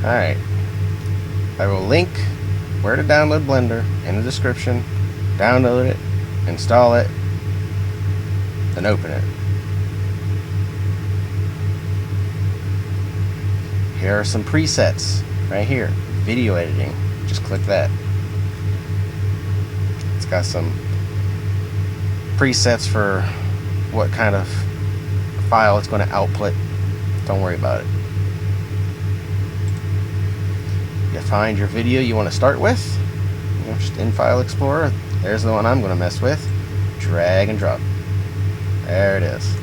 Alright. I will link where to download Blender in the description. Download it, install it, and open it. Here are some presets right here. Video editing. Just click that. It's got some presets for what kind of file it's going to output. Don't worry about it. You find your video you want to start with. Just in File Explorer. There's the one I'm going to mess with. Drag and drop. There it is.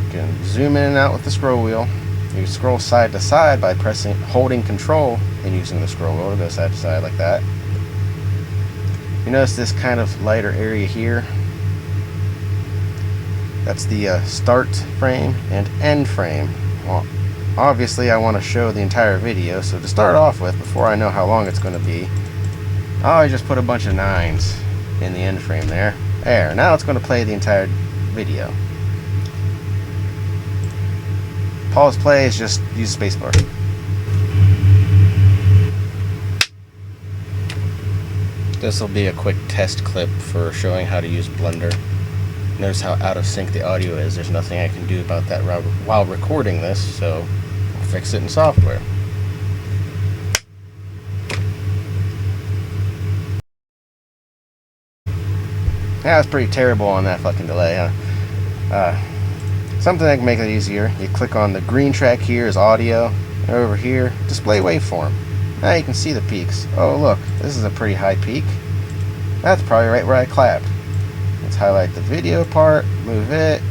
You can zoom in and out with the scroll wheel. You can scroll side to side by holding Control and using the scroll wheel to go side to side like that. You notice this kind of lighter area here. That's the start frame and end frame. Well, obviously I want to show the entire video, so to start off with, before I know how long it's going to be, I just put a bunch of 9s in the end frame there. There, now it's going to play the entire video. Pause play is just use spacebar. This will be a quick test clip for showing how to use Blender. Notice how out of sync the audio is. There's nothing I can do about that while recording this, so I'll fix it in software. Yeah, it's pretty terrible on that fucking delay, huh? Something that can make it easier. You click on the green track here is audio, and over here, display waveform. Now you can see the peaks. Oh look, this is a pretty high peak. That's probably right where I clapped. Let's highlight the video part, move it.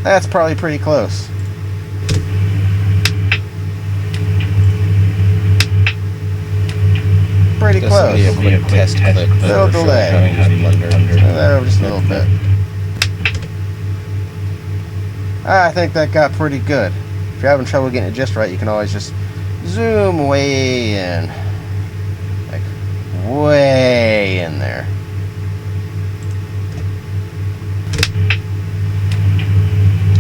That's probably pretty close. Pretty close. This will be a quick test clip. Little delay. Just a little bit. I think that got pretty good. If you're having trouble getting it just right, you can always just zoom way in. Like, way in there.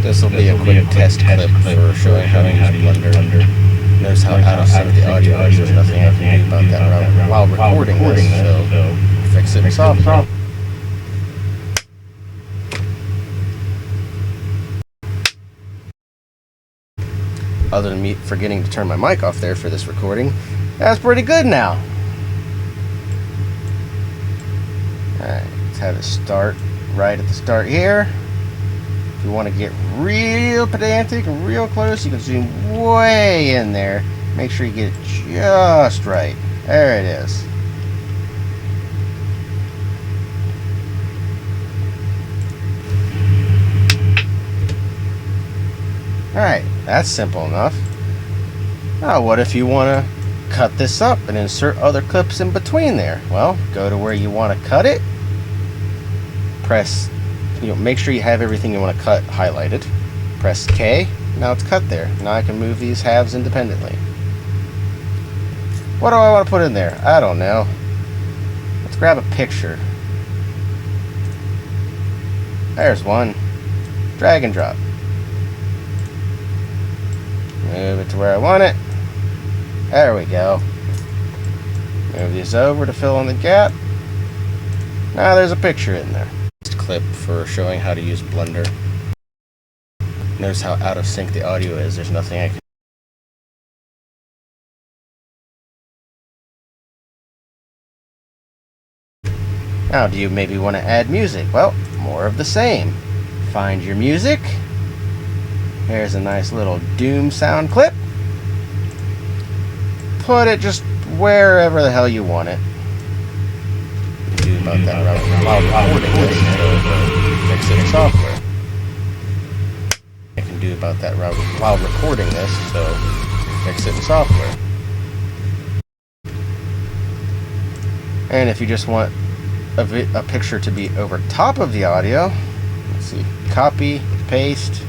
This will be a quick test clip for showing how to use Blender. Notice how out of sync the audio is. There's nothing I can do about that while recording this, so fix it in software. Other than me forgetting to turn my mic off there for this recording, that's pretty good now. Alright, let's have it start right at the start here. If you want to get real pedantic and real close, you can zoom way in there. Make sure you get it just right. There it is. Alright, that's simple enough. Now, what if you want to cut this up and insert other clips in between there? Well, go to where you want to cut it. Press, make sure you have everything you want to cut highlighted. Press K. Now it's cut there. Now I can move these halves independently. What do I want to put in there? I don't know. Let's grab a picture. There's one. Drag and drop. Move it to where I want it. There we go. Move these over to fill in the gap. Now there's a picture in there. Clip for showing how to use Blender. Notice how out of sync the audio is. There's nothing I can. Now, do you maybe want to add music? Well, more of the same. Find your music. Here's a nice little Doom sound clip. Put it just wherever the hell you want it. Do about that while recording this, so fix it in software. I can do about that while recording this, so fix it in software. And if you just want a picture to be over top of the audio, let's see, copy, paste.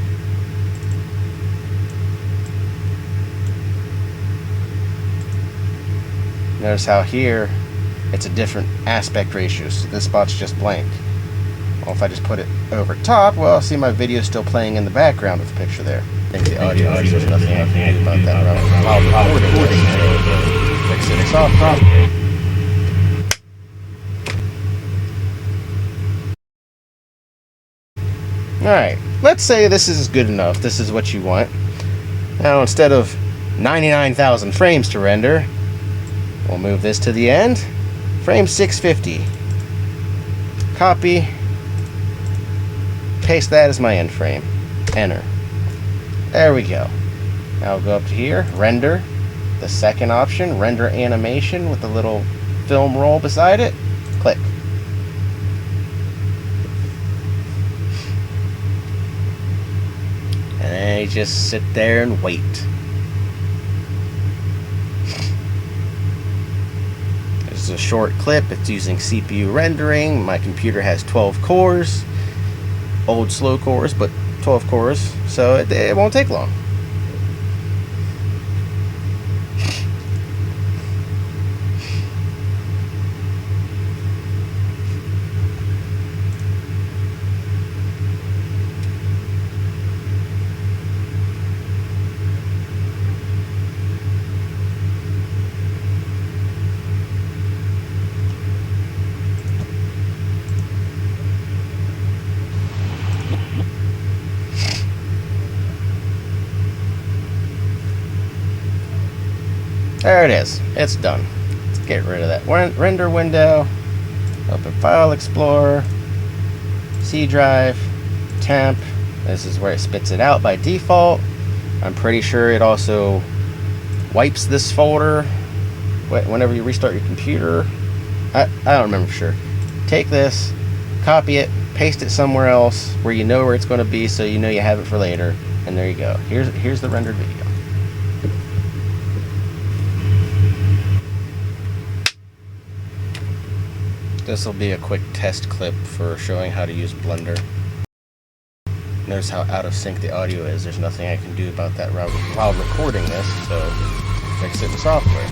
Notice how here it's a different aspect ratio, so this spot's just blank. Well, if I just put it over top, well, I'll see my video still playing in the background with the picture there. I think the audio is, there's nothing I can do about that while recording it, so fix it software. Alright, let's say this is good enough. This is what you want. Now, instead of 99,000 frames to render, we'll move this to the end. Frame 650. Copy. Paste that as my end frame. Enter. There we go. Now we'll go up to here, render. The second option, render animation with the little film roll beside it. Click. And then you just sit there and wait. This is a short clip. It's using CPU rendering. My computer has 12 cores. Old slow cores, but 12 cores, so it won't take long. There it is. It's done. Let's get rid of that render window. Open File Explorer. C drive. Temp. This is where it spits it out by default. I'm pretty sure it also wipes this folder whenever you restart your computer. I don't remember for sure. Take this, copy it, paste it somewhere else where you know where it's going to be, so you know you have it for later. And there you go. Here's the rendered video. This will be a quick test clip for showing how to use Blender. Notice how out of sync the audio is. There's nothing I can do about that while recording this, so fix it in software.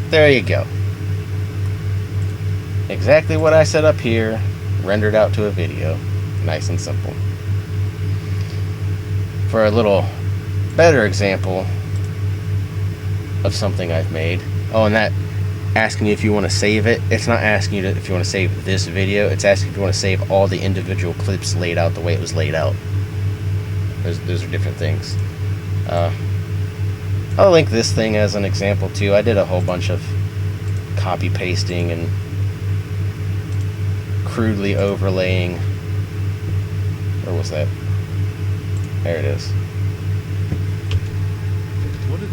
There you go. Exactly what I set up here, rendered out to a video. Nice and simple. For a little better example of something I've made. Oh, and that asking you if you want to save it. It's not asking you if you want to save this video. It's asking if you want to save all the individual clips laid out the way it was laid out. Those are different things. I'll link this thing as an example too. I did a whole bunch of copy pasting and crudely overlaying. Where was that? There it is.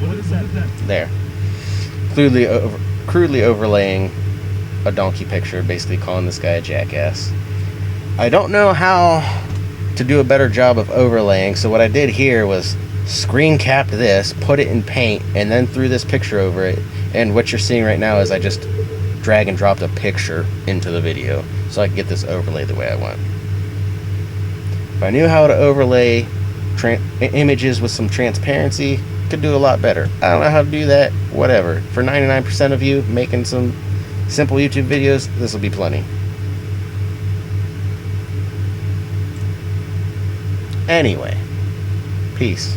What is that? There. Crudely overlaying a donkey picture, basically calling this guy a jackass. I don't know how to do a better job of overlaying, so what I did here was screen capped this, put it in paint, and then threw this picture over it. And what you're seeing right now is I just drag and dropped a picture into the video so I can get this overlay the way I want. If I knew how to overlay images with some transparency, could do a lot better. I don't know how to do that. Whatever. For 99% of you making some simple YouTube videos, this will be plenty. Anyway, peace.